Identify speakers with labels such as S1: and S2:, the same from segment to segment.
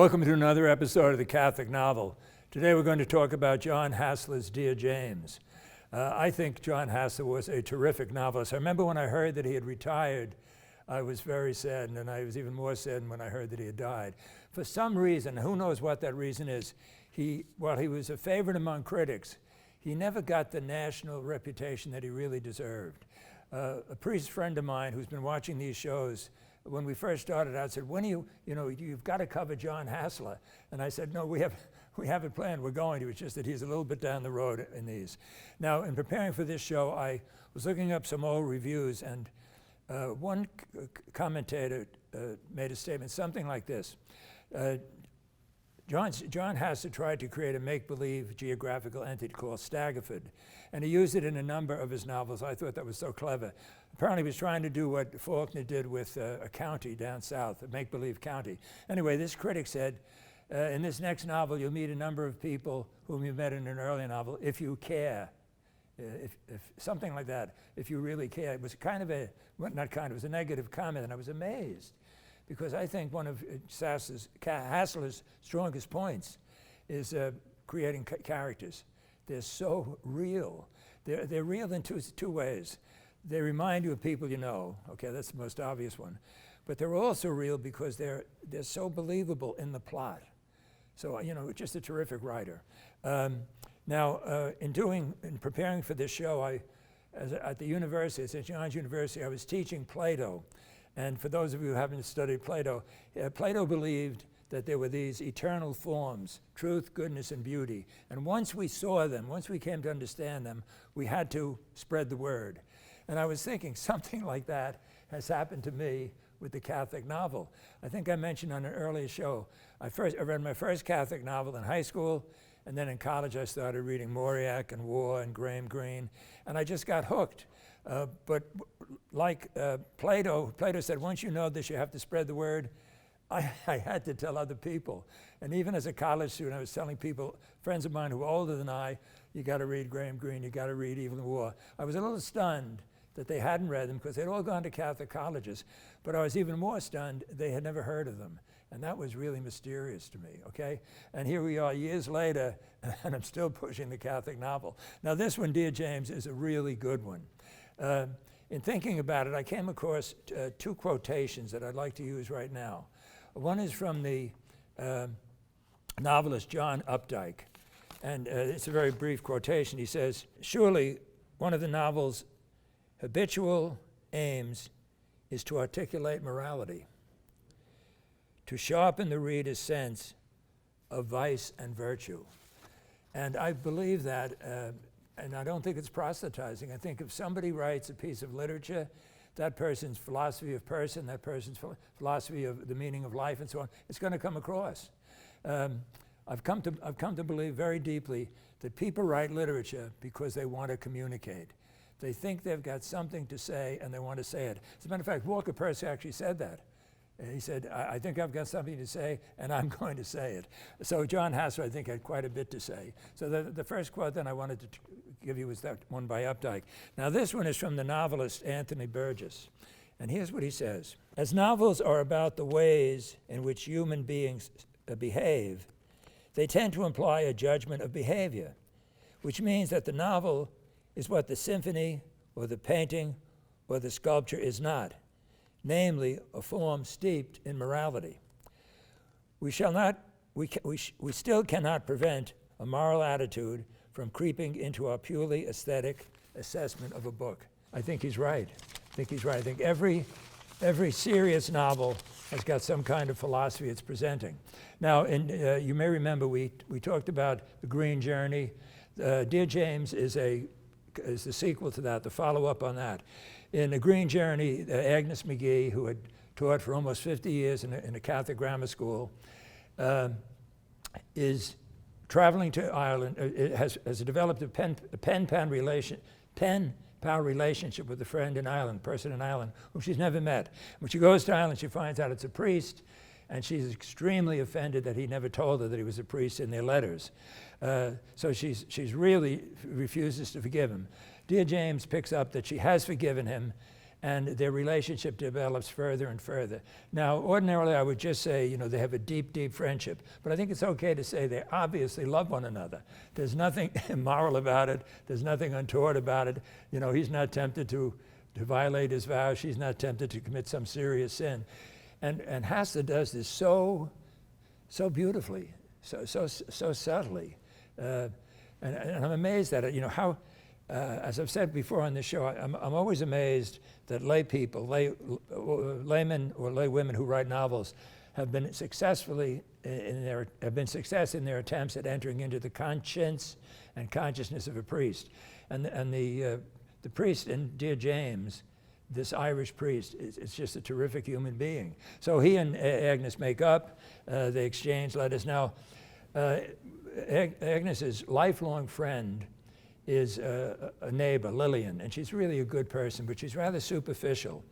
S1: Welcome to another episode of the Catholic Novel. Today we're going to talk about Jon Hassler's Dear James. I think Jon Hassler was a terrific novelist. I remember when I heard that he had retired, I was very saddened, and I was even more saddened when I heard that he had died. For some reason, who knows what that reason is, while he was a favorite among critics, he never got the national reputation that he really deserved. A priest friend of mine who's been watching these shows, when we first started out, said, when you've got to cover Jon Hassler. And I said, no, we have it planned, we're going to. It's just that he's a little bit down the road in these. Now, in preparing for this show, I was looking up some old reviews, and one commentator made a statement, something like this. Jon Hassler tried to create a make-believe geographical entity called Staggerford, and he used it in a number of his novels. I thought that was so clever. Apparently he was trying to do what Faulkner did with a county down south, a make-believe county. Anyway, this critic said, in this next novel you'll meet a number of people whom you met in an earlier novel, if you care. If something like that, if you really care. It was kind of it was a negative comment, and I was amazed. Because I think one of Hassler's strongest points is creating characters. They're so real. They're real in two ways. They remind you of people you know. Okay, that's the most obvious one. But they're also real because they're so believable in the plot. So, just a terrific writer. Now, in preparing for this show, at the university, at St. John's University, I was teaching Plato. And for those of you who haven't studied Plato, Plato believed that there were these eternal forms, truth, goodness, and beauty. And once we saw them, once we came to understand them, we had to spread the word. And I was thinking something like that has happened to me with the Catholic novel. I think I mentioned on an earlier show, I read my first Catholic novel in high school, and then in college I started reading Mauriac and War and Graham Greene, and I just got hooked. But like Plato said, once you know this, you have to spread the word. I had to tell other people. And even as a college student, I was telling people, friends of mine who were older than I, you got to read Graham Greene, you got to read Evil and War. I was a little stunned that they hadn't read them because they'd all gone to Catholic colleges. But I was even more stunned they had never heard of them. And that was really mysterious to me, okay? And here we are years later, and I'm still pushing the Catholic novel. Now this one, Dear James, is a really good one. In thinking about it, I came across two quotations that I'd like to use right now. One is from the novelist John Updike, and it's a very brief quotation. He says, surely one of the novel's habitual aims is to articulate morality, to sharpen the reader's sense of vice and virtue. And I believe that, and I don't think it's proselytizing. I think if somebody writes a piece of literature, that person's philosophy of person, that person's philosophy of the meaning of life and so on, it's going to come across. I've come to believe very deeply that people write literature because they want to communicate. They think they've got something to say and they want to say it. As a matter of fact, Walker Percy actually said that. He said, I think I've got something to say, and I'm going to say it. So Jon Hassler, I think, had quite a bit to say. So the first quote then I wanted to give you was that one by Updike. Now this one is from the novelist Anthony Burgess. And here's what he says. As novels are about the ways in which human beings behave, they tend to imply a judgment of behavior, which means that the novel is what the symphony or the painting or the sculpture is not, namely a form steeped in morality. We still cannot prevent a moral attitude from creeping into our purely aesthetic assessment of a book. I think he's right. I think every serious novel has got some kind of philosophy it's presenting. Now, you may remember we talked about The Green Journey. Dear James is the sequel to that, the follow-up on that. In The Green Journey, Agnes McGee, who had taught for almost 50 years in a Catholic grammar school, is traveling to Ireland, has developed a pen pal relationship with a friend in Ireland, person in Ireland, whom she's never met. When she goes to Ireland, she finds out it's a priest, and she's extremely offended that he never told her that he was a priest in their letters. So she's really refuses to forgive him. Dear James picks up that she has forgiven him, and their relationship develops further and further. Now, ordinarily, I would just say, they have a deep, deep friendship, but I think it's okay to say they obviously love one another. There's nothing immoral about it. There's nothing untoward about it. He's not tempted to violate his vows. She's not tempted to commit some serious sin. And Hassler does this so beautifully, so subtly. And I'm amazed at it. How, as I've said before on this show, I'm always amazed that lay people, laymen or lay women who write novels have been success in their attempts at entering into the conscience and consciousness of a priest. And the priest in Dear James, this Irish priest, is just a terrific human being. So he and Agnes make up. They exchange letters. Now, Agnes's lifelong friend is a neighbor, Lillian, and she's really a good person, but she's rather superficial.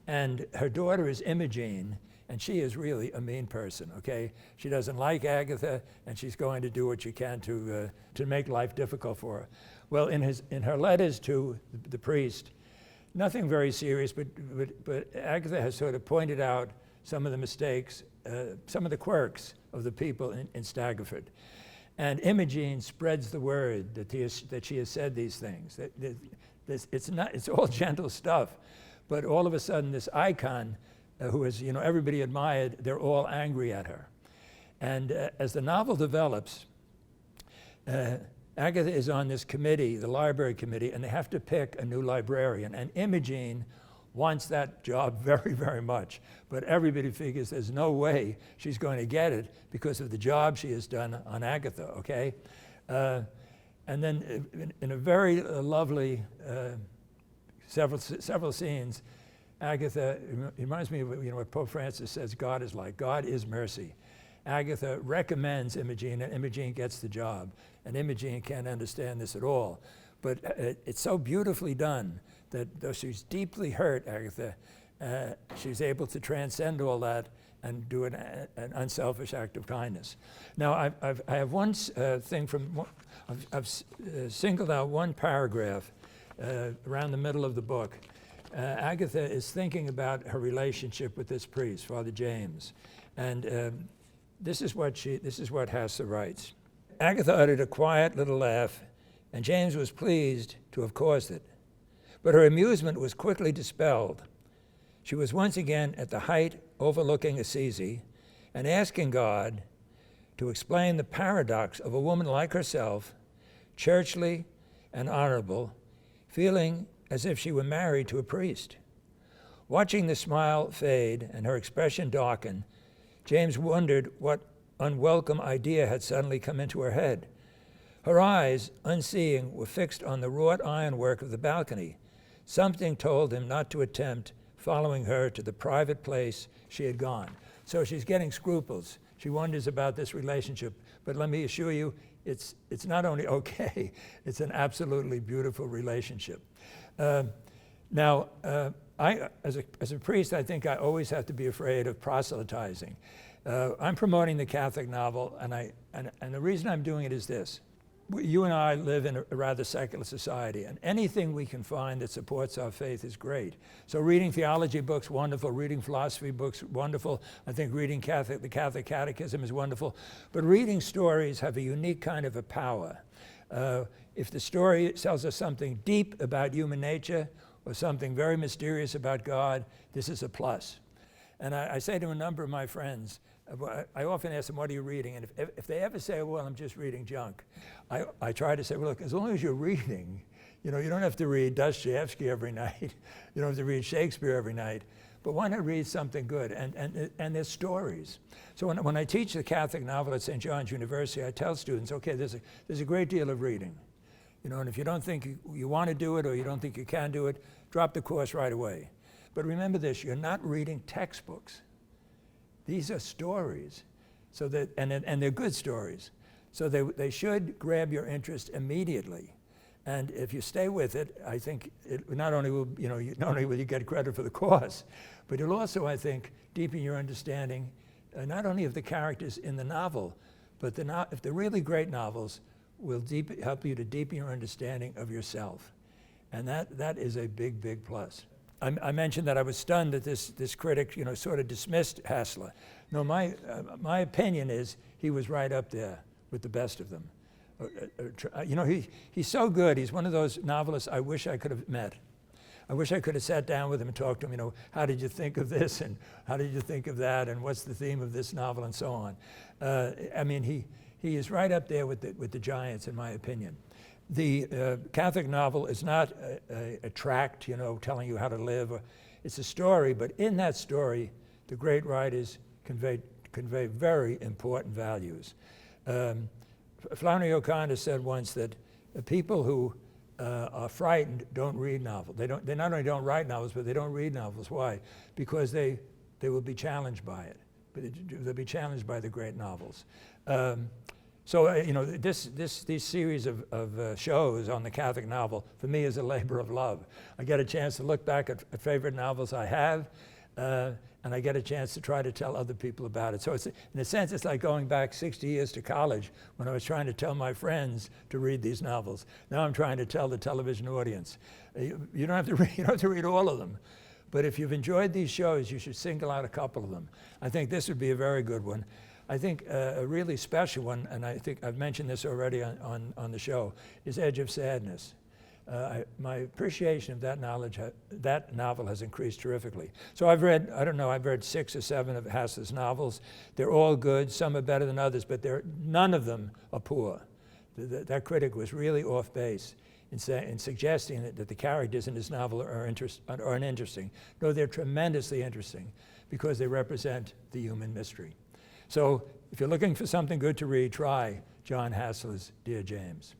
S1: And her daughter is Imogene, and she is really a mean person, okay? She doesn't like Agatha, and she's going to do what she can to make life difficult for her. Well, in her letters to the priest, nothing very serious, but Agatha has sort of pointed out some of the mistakes, some of the quirks of the people in Staggeford. And Imogene spreads the word that she has said these things. It's all gentle stuff, but all of a sudden this icon, who is everybody admired, they're all angry at her. And as the novel develops, Agatha is on this committee, the library committee, and they have to pick a new librarian. And Imogene wants that job very, very much. But everybody figures there's no way she's going to get it because of the job she has done on Agatha, okay? And then in a very lovely several scenes, Agatha, it reminds me of what Pope Francis says God is like. God is mercy. Agatha recommends Imogene, and Imogene gets the job. And Imogene can't understand this at all. But it's so beautifully done that though she's deeply hurt, Agatha, she's able to transcend all that and do an unselfish act of kindness. Now, I have one thing from, I've singled out one paragraph around the middle of the book. Agatha is thinking about her relationship with this priest, Father James. And this is what Hassler writes. Agatha uttered a quiet little laugh, and James was pleased to have caused it. But her amusement was quickly dispelled. She was once again at the height overlooking Assisi and asking God to explain the paradox of a woman like herself, churchly and honorable, feeling as if she were married to a priest. Watching the smile fade and her expression darken, James wondered what unwelcome idea had suddenly come into her head. Her eyes, unseeing, were fixed on the wrought ironwork of the balcony. Something told him not to attempt following her to the private place she had gone. So she's getting scruples. She wonders about this relationship. But let me assure you, it's not only okay, it's an absolutely beautiful relationship. Now, as a priest, I think I always have to be afraid of proselytizing. I'm promoting the Catholic novel, and the reason I'm doing it is this. You and I live in a rather secular society, and anything we can find that supports our faith is great. So reading theology books, wonderful. Reading philosophy books, wonderful. I think reading the Catholic Catechism is wonderful. But reading stories have a unique kind of a power. If the story tells us something deep about human nature or something very mysterious about God, this is a plus. And I say to a number of my friends, I often ask them, what are you reading? And if they ever say, well, I'm just reading junk, I try to say, well, look, as long as you're reading, you don't have to read Dostoevsky every night. You don't have to read Shakespeare every night. But why not read something good? And there's stories. So when I teach the Catholic novel at St. John's University, I tell students, okay, there's a great deal of reading. And if you don't think you want to do it or you don't think you can do it, drop the course right away. But remember this, you're not reading textbooks. These are stories, so that, and they're good stories. So they should grab your interest immediately. And if you stay with it, I think not only will you get credit for the course, but you'll also, I think, deepen your understanding, not only of the characters in the novel, but if they're really great novels, will help you to deepen your understanding of yourself. And that is a big, big plus. I mentioned that I was stunned that this critic, sort of dismissed Hassler. No, my opinion is he was right up there with the best of them. He's so good. He's one of those novelists I wish I could have met. I wish I could have sat down with him and talked to him, how did you think of this, and how did you think of that, and what's the theme of this novel, and so on. He is right up there with the giants, in my opinion. The Catholic novel is not a tract, telling you how to live. It's a story, but in that story, the great writers convey very important values. Flannery O'Connor said once that people who are frightened don't read novels. They not only don't write novels, but they don't read novels. Why? Because they will be challenged by it. They'll be challenged by the great novels. These series of shows on the Catholic novel, for me, is a labor of love. I get a chance to look back at favorite novels I have, and I get a chance to try to tell other people about it. So in a sense, it's like going back 60 years to college when I was trying to tell my friends to read these novels. Now I'm trying to tell the television audience. You don't have to read all of them. But if you've enjoyed these shows, you should single out a couple of them. I think this would be a very good one. I think a really special one, and I think I've mentioned this already on the show, is Edge of Sadness. My appreciation of that novel has increased terrifically. So I've read 6 or 7 of Hassler's novels. They're all good. Some are better than others, but none of them are poor. That critic was really off base in suggesting that the characters in this novel aren't interesting. No, they're tremendously interesting because they represent the human mystery. So if you're looking for something good to read, try Jon Hassler's Dear James.